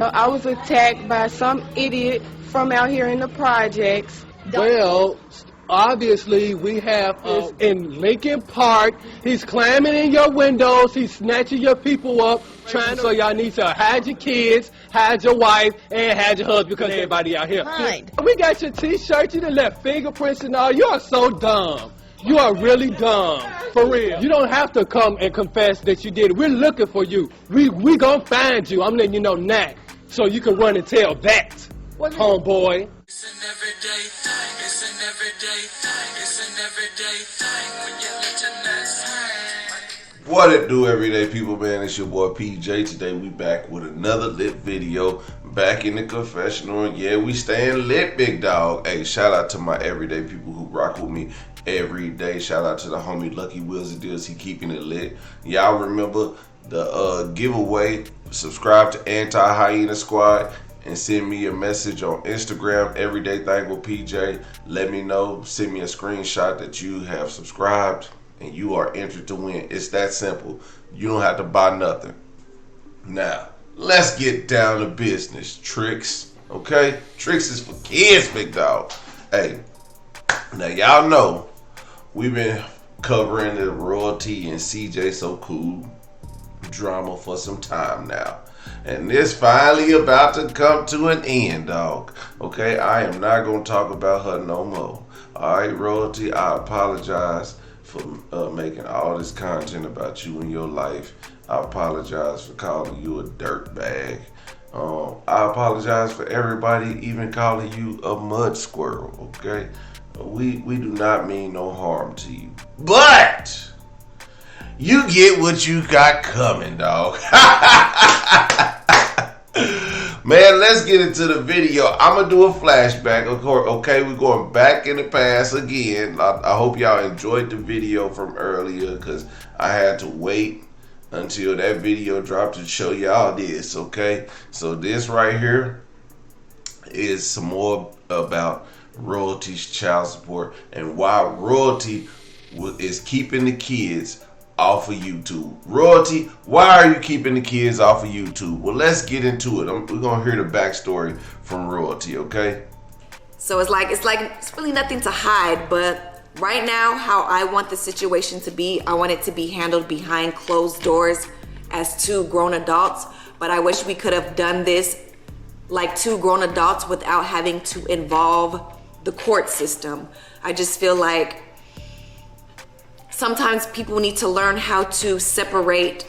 I was attacked by some idiot from out here in the projects. Well, obviously we have in Lincoln Park. He's climbing in your windows. He's snatching your people up. So y'all need to hide your kids, hide your wife, and hide your husband because everybody out here. Hide. We got your T-shirt. You done left fingerprints and all. You are so dumb. You are really dumb. For real. You don't have to come and confess that you did it. We're looking for you. We gonna find you. I'm letting you know now. So you can run and tell that, homeboy. It's an everyday thing. It's an everyday thing. It's an everyday thing when you let your nuts hang. What it do, everyday people, man? It's your boy PJ. Today we back with another lit video. Back in the confessional. And yeah, we staying lit, big dog. Hey, shout out to my everyday people who rock with me every day. Shout out to the homie Lucky Wheels and Deals. He keeping it lit. Y'all remember the giveaway. Subscribe to Anti-Hyena Squad and send me a message on Instagram, Everyday Thing with PJ. Let me know. Send me a screenshot that you have subscribed and you are entered to win. It's that simple. You don't have to buy nothing. Now, let's get down to business. Tricks, okay? Tricks is for kids, big dog. Hey, now y'all know we've been covering the Royalty and CJ So Cool drama for some time now. And this finally about to come to an end, dog. Okay, I am not going to talk about her no more. Alright, Royalty, I apologize for making all this content about you and your life. I apologize for calling you a dirtbag. I apologize for everybody even calling you a mud squirrel, okay? We do not mean no harm to you. But you get what you got coming, dog. Man, let's get into the video. I'm going to do a flashback. Okay, we're going back in the past again. I hope y'all enjoyed the video from earlier because I had to wait until that video dropped to show y'all this, okay? So this right here is some more about Royalty's child support and why Royalty is keeping the kids off of YouTube. Royalty, why are you keeping the kids off of YouTube? Well, let's get into it. We're gonna hear the backstory from Royalty, okay? So it's really nothing to hide, but right now, how I want the situation to be, I want it to be handled behind closed doors as two grown adults, but I wish we could have done this like two grown adults without having to involve the court system. I just feel like sometimes people need to learn how to separate.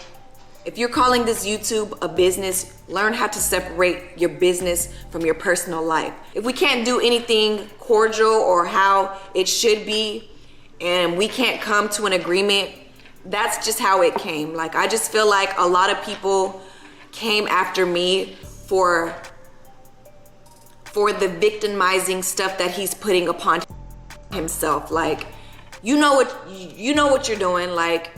If you're calling this YouTube a business, learn how to separate your business from your personal life. If we can't do anything cordial or how it should be, and we can't come to an agreement, that's just how it came. Like, I just feel like a lot of people came after me for the victimizing stuff that he's putting upon himself. Like, you know what you're doing. Like,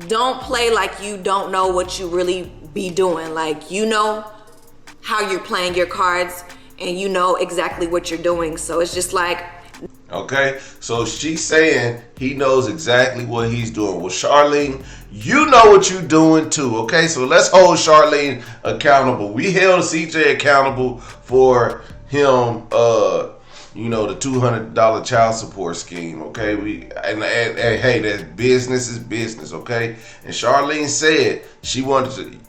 don't play like you don't know what you really be doing. Like, you know how you're playing your cards and you know exactly what you're doing. So it's just like, okay, so she's saying he knows exactly what he's doing. Well, Charlene, you know what you're doing too, okay? So let's hold Charlene accountable. We held CJ accountable for him, you know, the $200 child support scheme, okay? And hey, that business is business, okay? And Charlene said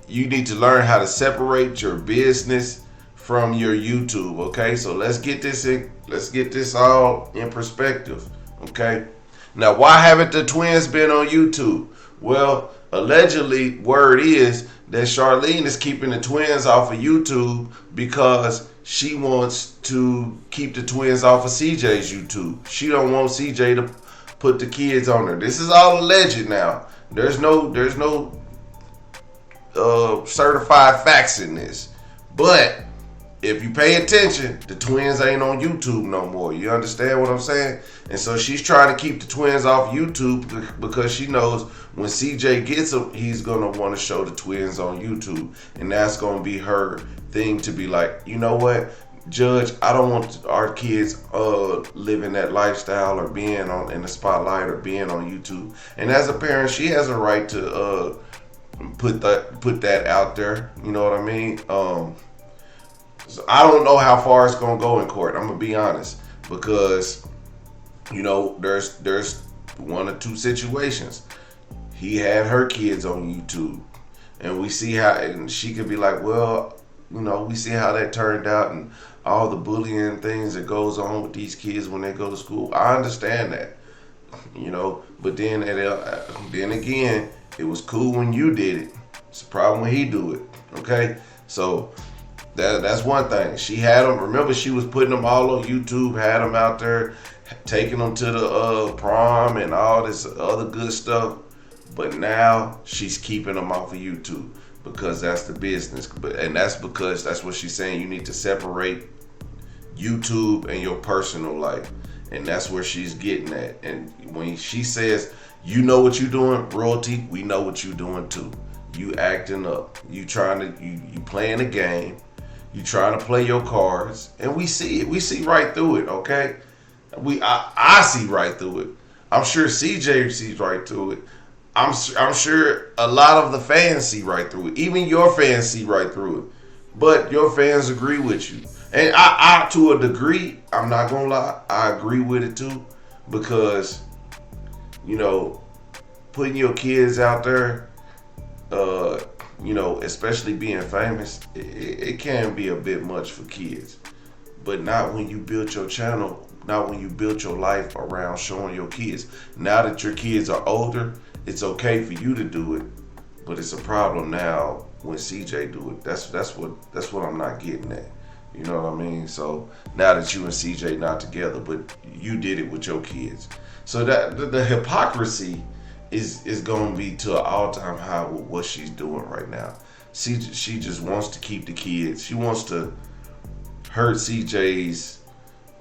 you need to learn how to separate your business from your YouTube, okay? So let's get this all in perspective, okay? Now, why haven't the twins been on YouTube? Well, allegedly, word is that Charlene is keeping the twins off of YouTube because she wants to keep the twins off of CJ's YouTube. She don't want CJ to put the kids on her. This is all alleged now. There's no certified facts in this. But if you pay attention, the twins ain't on YouTube no more. You understand what I'm saying? And so she's trying to keep the twins off YouTube because she knows when CJ gets them, he's going to want to show the twins on YouTube. And that's going to be her thing to be like, you know what, Judge, I don't want our kids living that lifestyle or being in the spotlight or being on YouTube. And as a parent, she has a right to put that out there. You know what I mean? So I don't know how far it's gonna go in court. I'm gonna be honest, because there's one or two situations. He had her kids on YouTube, and we see how, and she could be like, well, we see how that turned out, and all the bullying things that goes on with these kids when they go to school. I understand that, but then again, it was cool when you did it. It's a problem when he do it. Okay, so that's one thing. She had them. Remember, she was putting them all on YouTube, had them out there, taking them to the prom and all this other good stuff. But now she's keeping them off of YouTube because that's the business. And that's because that's what she's saying. You need to separate YouTube and your personal life. And that's where she's getting at. And when she says, you know what you're doing, royalty, we know what you're doing too. You acting up. You playing a game. You trying to play your cards. And we see it. We see right through it, okay? I see right through it. I'm sure CJ sees right through it. I'm sure a lot of the fans see right through it. Even your fans see right through it. But your fans agree with you. And I to a degree, I'm not gonna lie, I agree with it too. Because, putting your kids out there, especially being famous, it can be a bit much for kids. But not when you build your channel, not when you build your life around showing your kids. Now that your kids are older, it's okay for you to do it, but it's a problem now when CJ do it. That's what I'm not getting at. You know what I mean? So now that you and CJ not together, but you did it with your kids. So that the hypocrisy is gonna be to an all-time high with what she's doing right now. She just wants to keep the kids. She wants to hurt CJ's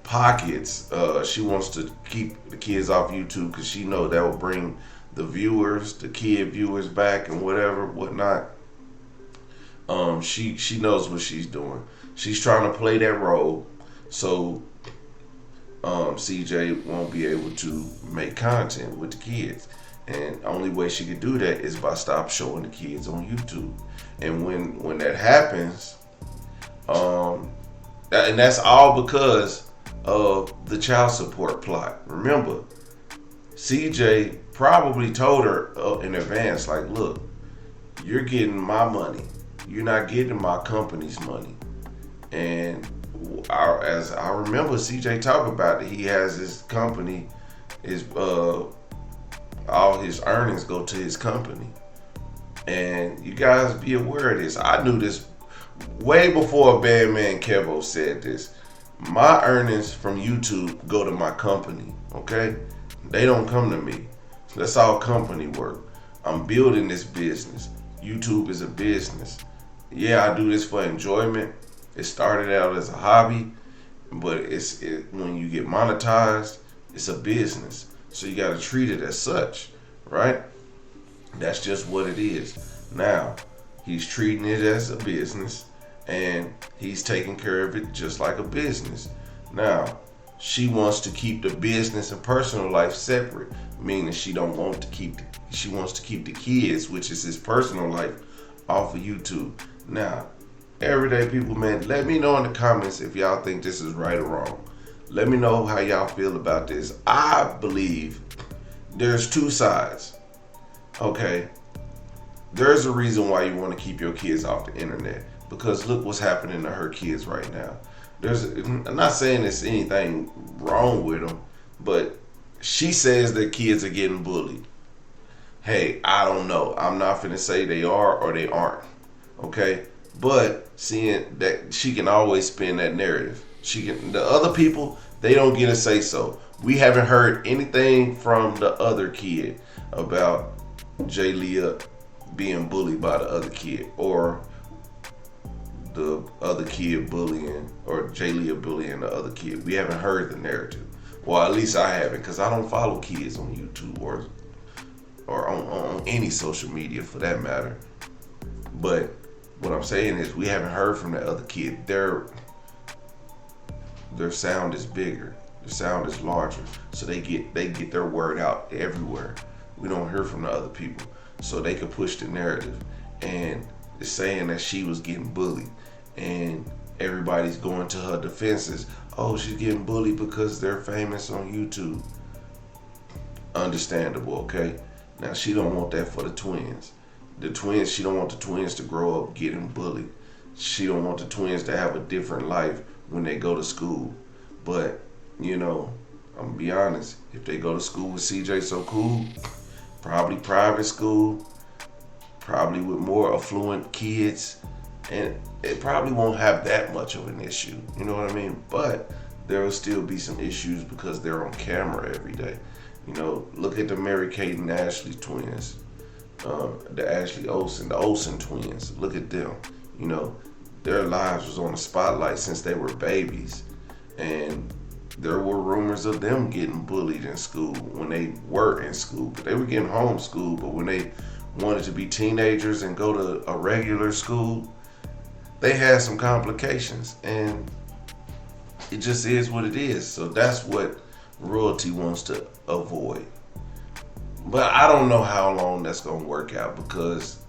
pockets. She wants to keep the kids off YouTube because she know that will bring the kid viewers back and whatnot. She knows what she's doing. She's trying to play that role so CJ won't be able to make content with the kids. And the only way she could do that is by stop showing the kids on YouTube. And when that happens, and that's all because of the child support plot. Remember, CJ probably told her in advance, like, look, you're getting my money. You're not getting my company's money. And as I remember CJ talk about it, he has his company, all his earnings go to his company. And you guys be aware of this. I knew this way before Bandman Kevo said this. My earnings from YouTube go to my company, okay? They don't come to me. That's all company work. I'm building this business. YouTube is a business. Yeah, I do this for enjoyment. It started out as a hobby, but when you get monetized, it's a business. So you got to treat it as such, right? That's just what it is. Now, he's treating it as a business, and he's taking care of it just like a business. Now, she wants to keep the business and personal life separate, meaning she wants to keep the kids, which is his personal life, off of YouTube. Now, everyday people, man, let me know in the comments if y'all think this is right or wrong. Let me know how y'all feel about this. I believe there's two sides. Okay, there's a reason why you want to keep your kids off the internet, because look what's happening to her kids right now. I'm not saying there's anything wrong with them, but she says that kids are getting bullied. Hey, I don't know. I'm not finna say they are or they aren't. Okay, but seeing that she can always spin that narrative. The other people, they don't get a say so. We haven't heard anything from the other kid about Jay Leah being bullied by the other kid, or the other kid bullying, or Jay Leah bullying the other kid. We haven't heard the narrative. Well, at least I haven't, because I don't follow kids on YouTube or on any social media for that matter. But what I'm saying is we haven't heard from the other kid. Their sound is bigger. Their sound is larger. So they get their word out everywhere. We don't hear from the other people. So they could push the narrative. And it's saying that she was getting bullied. And everybody everybody's going to her defenses. Oh, she's getting bullied because they're famous on YouTube. Understandable, okay? Now, she don't want that for the twins. She don't want the twins to grow up getting bullied. She don't want the twins to have a different life when they go to school. But, you know, I'm gonna be honest, if they go to school with CJ So Cool, probably private school, probably with more affluent kids, and it probably won't have that much of an issue, you know what I mean? But there will still be some issues because they're on camera every day. You know, look at the Mary-Kate and Ashley twins, the Ashley Olsen, the Olsen twins. Look at them. You know, their lives was on the spotlight since they were babies, and there were rumors of them getting bullied in school when they were in school. But they were getting homeschooled, but when they wanted to be teenagers and go to a regular school, they had some complications, and it just is what it is. So that's what royalty wants to avoid. But I don't know how long that's gonna work out because,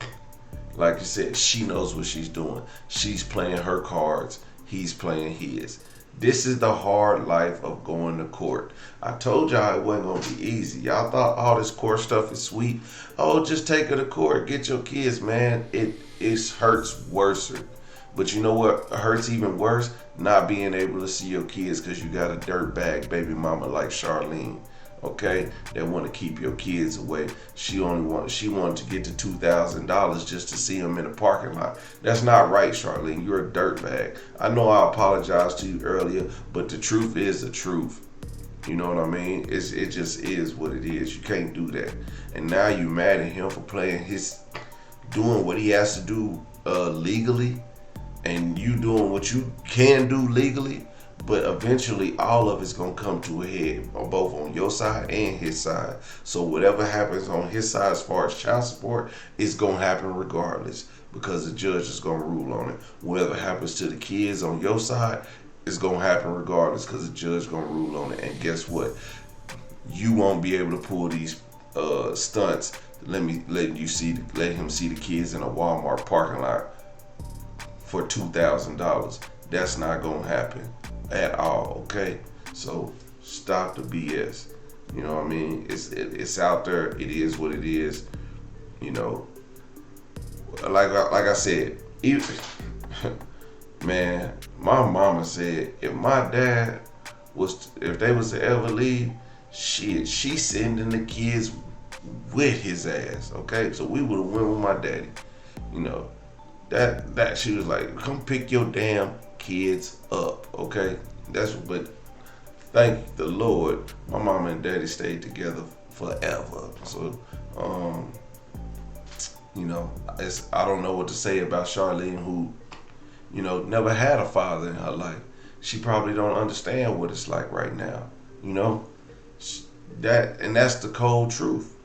like you said, she knows what she's doing. She's playing her cards, he's playing his. This is the hard life of going to court. I told y'all it wasn't gonna be easy. Y'all thought all this court stuff is sweet. Oh, just take her to court, get your kids, man. It hurts worse. But you know what hurts even worse? Not being able to see your kids because you got a dirtbag baby mama like Charlene, okay? That want to keep your kids away. She wanted to get to $2,000 just to see them in the parking lot. That's not right, Charlene. You're a dirtbag. I know I apologized to you earlier, but the truth is the truth. You know what I mean? It just is what it is. You can't do that. And now you mad at him for doing what he has to do legally, and you doing what you can do legally, but eventually all of it's gonna come to a head, both on your side and his side. So whatever happens on his side as far as child support, it's gonna happen regardless because the judge is gonna rule on it. Whatever happens to the kids on your side, it's gonna happen regardless because the judge is gonna rule on it. And guess what? You won't be able to pull these stunts. Let him see the kids in a Walmart parking lot for $2,000. That's not gonna happen at all, okay? So stop the BS. You know what I mean? It's out there. It is what it is. You know, like I said, man, my mama said if my dad if they was to ever leave, she sending the kids with his ass, okay? So we would have went with my daddy, you know. That she was like, come pick your damn kids up, okay? But thank the Lord, my mama and daddy stayed together forever. So, you know, I don't know what to say about Charlene, who, you know, never had a father in her life. She probably don't understand what it's like right now, you know? That's the cold truth.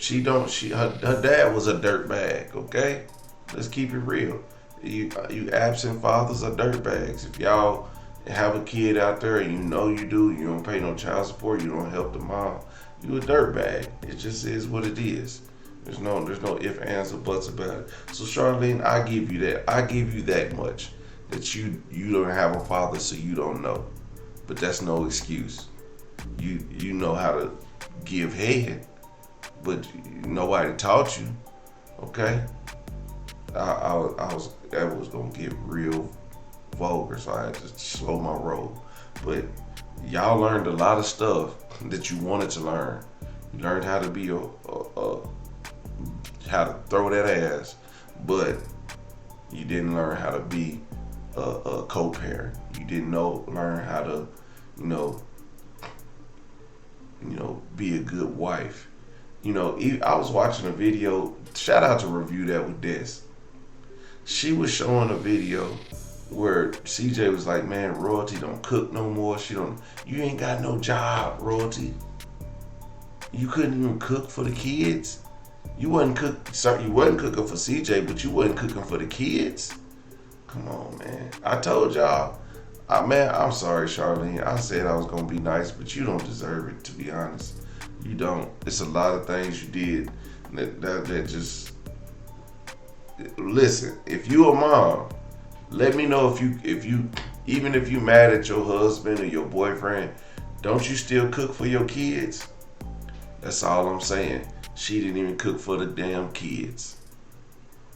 Her dad was a dirtbag, okay? Let's keep it real. You absent fathers are dirtbags. If y'all have a kid out there and you know you don't pay no child support, you don't help the mom, you a dirtbag. It just is what it is. There's no ifs, ands, or buts about it. So Charlene, I give you that. I give you that much. That you don't have a father, so you don't know. But that's no excuse. You know how to give head, but nobody taught you. Okay? I was gonna get real vulgar, so I had to slow my roll. But y'all learned a lot of stuff that you wanted to learn. You learned how to be how to throw that ass, but you didn't learn how to be a co-parent. You didn't learn how to, you know, be a good wife. You know, I was watching a video. Shout out to Review That with Des. She was showing a video where CJ was like, man, Royalty don't cook no more. You ain't got no job, Royalty. You couldn't even cook for the kids. You wasn't cooking for CJ, but you wasn't cooking for the kids. Come on, man. I told y'all. I'm sorry, Charlene. I said I was gonna be nice, but you don't deserve it, to be honest. You don't. It's a lot of things you did that just. Listen, if you a mom, Let me know if you even if you mad at your husband or your boyfriend, don't you still cook for your kids? That's all I'm saying. She didn't even cook for the damn kids.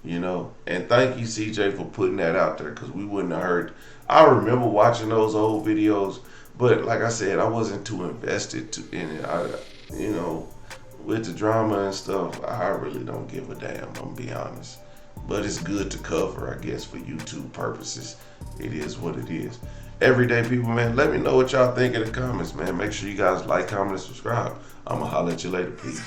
You know? And thank you, CJ, for putting that out there, because we wouldn't have heard. I remember watching those old videos, but like I said, I wasn't too invested in it. You know, with the drama and stuff, I really don't give a damn, I'm gonna be honest. But it's good to cover, I guess, for YouTube purposes. It is what it is. Everyday people, man, let me know what y'all think in the comments, man. Make sure you guys like, comment, and subscribe. I'm gonna holler at you later. Peace.